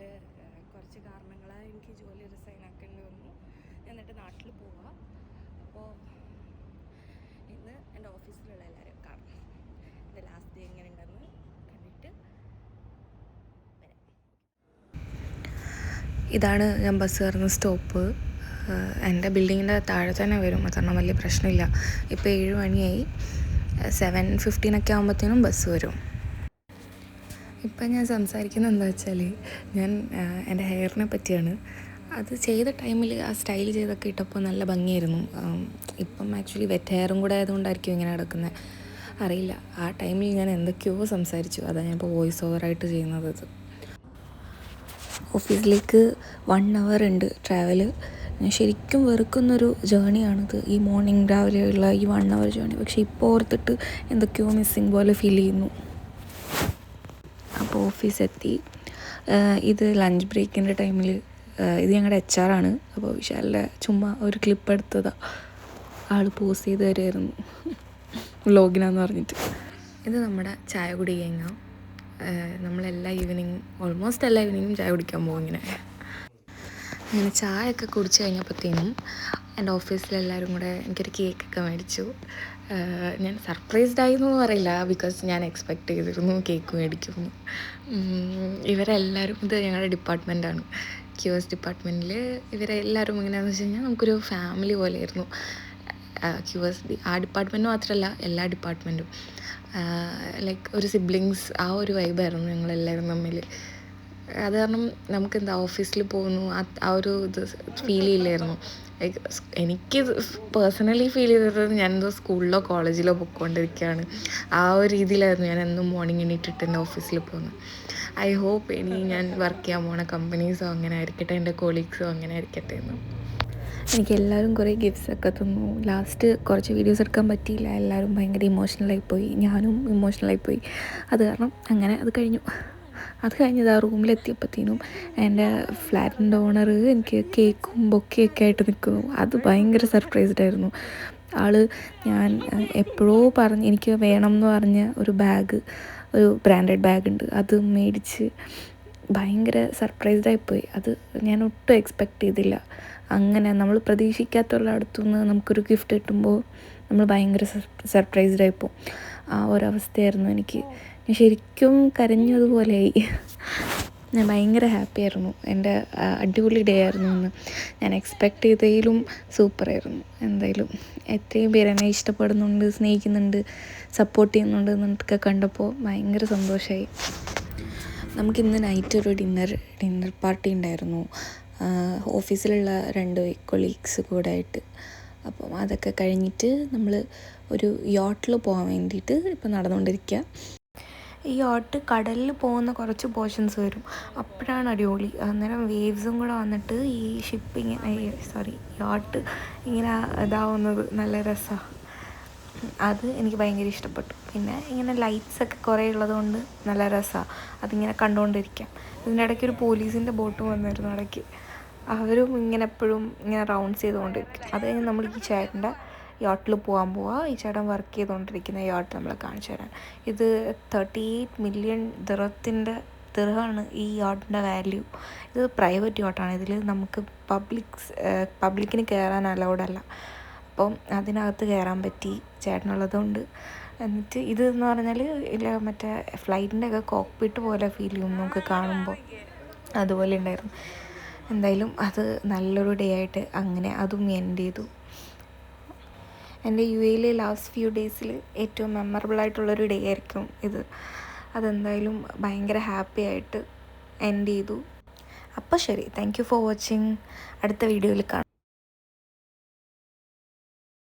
കഴിഞ്ഞാൽ കുറച്ച് കാരണങ്ങളാൽ എനിക്ക് ജോലി റിസൈൻ ആക്കേണ്ടി വന്നു. എന്നിട്ട് നാട്ടിൽ പോവാം. അപ്പോൾ ഇന്ന് എൻ്റെ ഓഫീസിലുള്ള എല്ലാവരും കാണും. എൻ്റെ ലാസ്റ്റ് ഡേ എങ്ങനെ ഉണ്ടെന്ന് കണ്ടിട്ട് വരാം. ഇതാണ് ഞാൻ ബസ് കയറുന്ന സ്റ്റോപ്പ്. എൻ്റെ ബിൽഡിങ്ങിൻ്റെ താഴെ തന്നെ വരും, അതാണ് വലിയ പ്രശ്നമില്ല. ഇപ്പോൾ 7 മണിയായി. 7:15 ആകുമ്പോഴത്തേനും ബസ് വരും. ഇപ്പം ഞാൻ സംസാരിക്കുന്നത് എന്താ വെച്ചാൽ ഞാൻ എൻ്റെ ഹെയറിനെ പറ്റിയാണ്. അത് ചെയ്ത ടൈമിൽ ആ സ്റ്റൈൽ ചെയ്തൊക്കെ ഇട്ടപ്പോൾ നല്ല ഭംഗിയായിരുന്നു. ഇപ്പം ആക്ച്വലി വെറ്റ് ഹെയറും കൂടെ ആയതുകൊണ്ടായിരിക്കും ഇങ്ങനെ കിടക്കുന്നത്, അറിയില്ല. ആ ടൈമിൽ ഞാൻ എന്തൊക്കെയോ സംസാരിച്ചു, അതാണ് ഞാൻ ഇപ്പോൾ വോയിസ് ഓവറായിട്ട് ചെയ്യുന്നത്. അത് ഓഫീസിലേക്ക് 1 hour ഉണ്ട് ട്രാവൽ. ഞാൻ ശരിക്കും വെറുക്കുന്നൊരു ജേണിയാണിത്, ഈ മോർണിംഗ് രാവിലെയുള്ള ഈ 1 hour ജേണി. പക്ഷേ ഇപ്പോൾ ഓർത്തിട്ട് എന്തൊക്കെയോ മിസ്സിങ് പോലെ ഫീൽ ചെയ്യുന്നു. അപ്പോൾ ഓഫീസെത്തി. ഇത് ലഞ്ച് ബ്രേക്കിൻ്റെ ടൈമിൽ, ഇത് ഞങ്ങളുടെ HR ആണ്. അപ്പോൾ വിശാലിൻ്റെ ചുമ്മാ ഒരു ക്ലിപ്പ് എടുത്തതാണ്. ആൾ പോസ് ചെയ്ത് തരുമായിരുന്നു വ്ലോഗിനാന്ന് പറഞ്ഞിട്ട്. ഇത് നമ്മുടെ ചായ കുടി കഴിഞ്ഞാൽ നമ്മളെല്ലാ ഈവനിങ്ങും, ഓൾമോസ്റ്റ് എല്ലാ ഈവനിങ്ങും ചായ കുടിക്കാൻ പോകും. അങ്ങനെ ചായയൊക്കെ കുടിച്ച് കഴിഞ്ഞപ്പോഴത്തേനും എൻ്റെ ഓഫീസിലെല്ലാവരും കൂടെ എനിക്കൊരു കേക്കൊക്കെ മേടിച്ചു. ഞാൻ സർപ്രൈസ്ഡ് ആയെന്നൊന്നും പറയില്ല, ബിക്കോസ് ഞാൻ എക്സ്പെക്റ്റ് ചെയ്തിരുന്നു കേക്ക് മേടിക്കുമെന്ന്. ഇവരെല്ലാവരും, ഇത് ഞങ്ങളുടെ ഡിപ്പാർട്ട്മെൻറ്റാണ്, QS ഡിപ്പാർട്ട്മെൻറ്റിൽ. ഇവരെല്ലാവരും എങ്ങനെയാണെന്ന് വെച്ച് കഴിഞ്ഞാൽ നമുക്കൊരു ഫാമിലി പോലെയായിരുന്നു. QS ആ ഡിപ്പാർട്ട്മെൻറ്റ് മാത്രമല്ല, എല്ലാ ഡിപ്പാർട്ട്മെൻറ്റും ലൈക്ക് ഒരു സിബ്ലിങ്സ്, ആ ഒരു വൈബായിരുന്നു ഞങ്ങളെല്ലാവരും തമ്മിൽ. അത് കാരണം നമുക്കെന്താ ഓഫീസിൽ പോകുന്നു ആ ഒരു ഇത് ഫീൽ ചെയ്യില്ലായിരുന്നു. ലൈക്ക് എനിക്ക് പേഴ്സണലി ഫീൽ ചെയ്തത് ഞാനെന്തോ സ്കൂളിലോ കോളേജിലോ പോയിക്കൊണ്ടിരിക്കുകയാണ്. ആ ഒരു രീതിയിലായിരുന്നു ഞാൻ എന്നും മോർണിംഗ് എണീറ്റിട്ട് എൻ്റെ ഓഫീസിൽ പോകുന്നത്. ഐ ഹോപ്പ് ഇനി ഞാൻ വർക്ക് ചെയ്യാൻ പോണ കമ്പനീസോ അങ്ങനെ ആയിരിക്കട്ടെ, എൻ്റെ കൊളീഗ്സോ അങ്ങനെ ആയിരിക്കട്ടെ എന്ന്. എനിക്ക് എല്ലാവരും കുറേ ഗിഫ്റ്റ്സൊക്കെ തന്നു. ലാസ്റ്റ് കുറച്ച് വീഡിയോസ് എടുക്കാൻ പറ്റിയില്ല, എല്ലാവരും ഭയങ്കര ഇമോഷണലായിപ്പോയി, ഞാനും ഇമോഷണലായിപ്പോയി. അത് കാരണം അങ്ങനെ അത് കഴിഞ്ഞു. അത് കഴിഞ്ഞത് ആ റൂമിലെത്തിയപ്പോഴത്തേനും എൻ്റെ ഫ്ലാറ്റിൻ്റെ ഓണർ എനിക്ക് കേക്കും ബൊക്കെയൊക്കെ ആയിട്ട് നിൽക്കുന്നു. അത് ഭയങ്കര സർപ്രൈസ്ഡായിരുന്നു ആൾ. ഞാൻ എപ്പോഴോ എനിക്ക് വേണം എന്ന് പറഞ്ഞ ഒരു ബാഗ്, ഒരു ബ്രാൻഡഡ് ബാഗുണ്ട്, അത് മേടിച്ച് ഭയങ്കര സർപ്രൈസ്ഡായിപ്പോയി. അത് ഞാൻ ഒട്ടും എക്സ്പെക്റ്റ് ചെയ്തില്ല. അങ്ങനെ നമ്മൾ പ്രതീക്ഷിക്കാത്തുള്ള അടുത്തുനിന്ന് നമുക്കൊരു ഗിഫ്റ്റ് കിട്ടുമ്പോൾ നമ്മൾ ഭയങ്കര സർപ്രൈസ്ഡായിപ്പോവും. ആ ഒരവസ്ഥയായിരുന്നു എനിക്ക്. ഞാൻ ശരിക്കും കരഞ്ഞതുപോലെയായി. ഞാൻ ഭയങ്കര ഹാപ്പിയായിരുന്നു. എൻ്റെ അടിപൊളി ഡേ ആയിരുന്നു ഇന്ന്. ഞാൻ എക്സ്പെക്റ്റ് ചെയ്തതിലും സൂപ്പറായിരുന്നു. എന്തായാലും എത്രയും പേര് എന്നെ ഇഷ്ടപ്പെടുന്നുണ്ട്, സ്നേഹിക്കുന്നുണ്ട്, സപ്പോർട്ട് ചെയ്യുന്നുണ്ട് എന്നൊക്കെ കണ്ടപ്പോൾ ഭയങ്കര സന്തോഷമായി. നമുക്കിന്ന് നൈറ്റ് ഒരു ഡിന്നർ പാർട്ടി ഉണ്ടായിരുന്നു, ഓഫീസിലുള്ള 2 കൊളീഗ്സ് കൂടെ ആയിട്ട്. അപ്പം അതൊക്കെ കഴിഞ്ഞിട്ട് നമ്മൾ ഒരു യോട്ടിൽ പോകാൻ വേണ്ടിയിട്ട് ഇപ്പം നടന്നുകൊണ്ടിരിക്കുക. ഈ യോട്ട് കടലിൽ പോകുന്ന കുറച്ച് പോർഷൻസ് വരും, അപ്പോഴാണ് അടിപൊളി. അന്നേരം വേവ്സും കൂടെ വന്നിട്ട് ഈ യോട്ട് ഇങ്ങനെ ഇതാവുന്നത് നല്ല രസമാണ്. അത് എനിക്ക് ഭയങ്കര ഇഷ്ടപ്പെട്ടു. പിന്നെ ഇങ്ങനെ ലൈറ്റ്സൊക്കെ കുറേ ഉള്ളതുകൊണ്ട് നല്ല രസമാണ് അതിങ്ങനെ കണ്ടുകൊണ്ടിരിക്കാം. ഇതിൻ്റെ ഇടയ്ക്ക് ഒരു പോലീസിൻ്റെ ബോട്ട് വന്നിരുന്നു ഇടയ്ക്ക്. അവരും ഇങ്ങനെ എപ്പോഴും ഇങ്ങനെ റൗണ്ട്സ് ചെയ്തുകൊണ്ടിരിക്കും. അത് കഴിഞ്ഞ് നമ്മൾ ഈ ചേട്ടൻ്റെ യോട്ടിൽ പോകാൻ പോവുക. ഈ ചേട്ടൻ വർക്ക് ചെയ്തുകൊണ്ടിരിക്കുന്ന യോട്ട് നമ്മളെ കാണിച്ചു തരാൻ. ഇത് 38 മില്യൺ ദിർഹമാണ് ഈ യോട്ടിൻ്റെ വാല്യൂ. ഇത് പ്രൈവറ്റ് യോട്ടാണ്. ഇതിൽ നമുക്ക് പബ്ലിക്കിന് കയറാൻ അലൗഡല്ല. അപ്പം അതിനകത്ത് കയറാൻ പറ്റി ചേട്ടനുള്ളതുകൊണ്ട്. എന്നിട്ട് ഇത് എന്ന് പറഞ്ഞാൽ ഇല്ല, മറ്റേ ഫ്ലൈറ്റിൻ്റെ ഒക്കെ കോക്ക്പിറ്റ് പോലെ ഫീൽ ചെയ്യും നമുക്ക് കാണുമ്പോൾ, അതുപോലെ ഉണ്ടായിരുന്നു. എന്തായാലും അത് നല്ലൊരു ഡേ ആയിട്ട് അങ്ങനെ അതും എൻഡ് ചെയ്തു. എൻ്റെ UAE ലാസ്റ്റ് ഫ്യൂ ഡേയ്സിൽ ഏറ്റവും മെമ്മറബിളായിട്ടുള്ളൊരു ഡേ ആയിരിക്കും ഇത്. അതെന്തായാലും ഭയങ്കര ഹാപ്പി ആയിട്ട് എൻഡ് ചെയ്തു. അപ്പോൾ ശരി, താങ്ക് യു ഫോർ വാച്ചിങ്. അടുത്ത വീഡിയോയിൽ കാണാം.